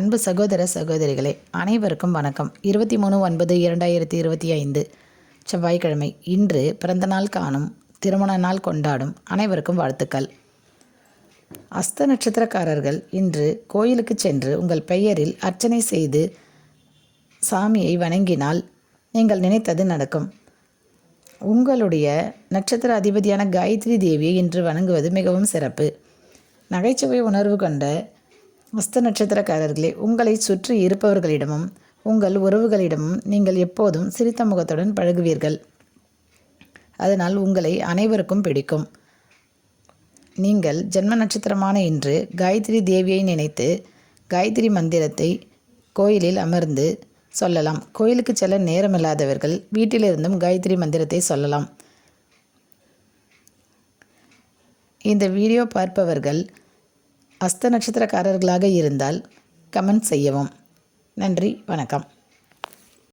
அன்பு சகோதர சகோதரிகளே, அனைவருக்கும் வணக்கம். 23/9/2025 செவ்வாய்க்கிழமை. இன்று பிறந்தநாள் காணும், திருமண நாள் கொண்டாடும் அனைவருக்கும் வாழ்த்துக்கள். அஸ்த நட்சத்திரக்காரர்கள் இன்று கோயிலுக்கு சென்று உங்கள் பெயரில் அர்ச்சனை செய்து சாமியை வணங்கினால் நீங்கள் நினைத்தது நடக்கும். உங்களுடைய நட்சத்திர அதிபதியான காயத்ரி தேவியை இன்று வணங்குவது மிகவும் சிறப்பு. நகைச்சுவை உணர்வு கொண்ட அஸ்த நட்சத்திரக்காரர்களே, உங்களை சுற்றி இருப்பவர்களிடமும் உங்கள் உறவுகளிடமும் நீங்கள் எப்போதும் சிரித்த முகத்துடன் பழகுவீர்கள். அதனால் உங்களை அனைவருக்கும் பிடிக்கும். நீங்கள் ஜென்ம நட்சத்திரமான இன்று காயத்ரி தேவியை நினைத்து காயத்ரி மந்திரத்தை கோயிலில் அமர்ந்து சொல்லலாம். கோயிலுக்கு செல்ல நேரமில்லாதவர்கள் வீட்டிலிருந்தும் காயத்ரி மந்திரத்தை சொல்லலாம். இந்த வீடியோ பார்ப்பவர்கள் அஸ்த நட்சத்திரக்காரர்களாக இருந்தால் கமெண்ட் செய்யவும். நன்றி, வணக்கம்.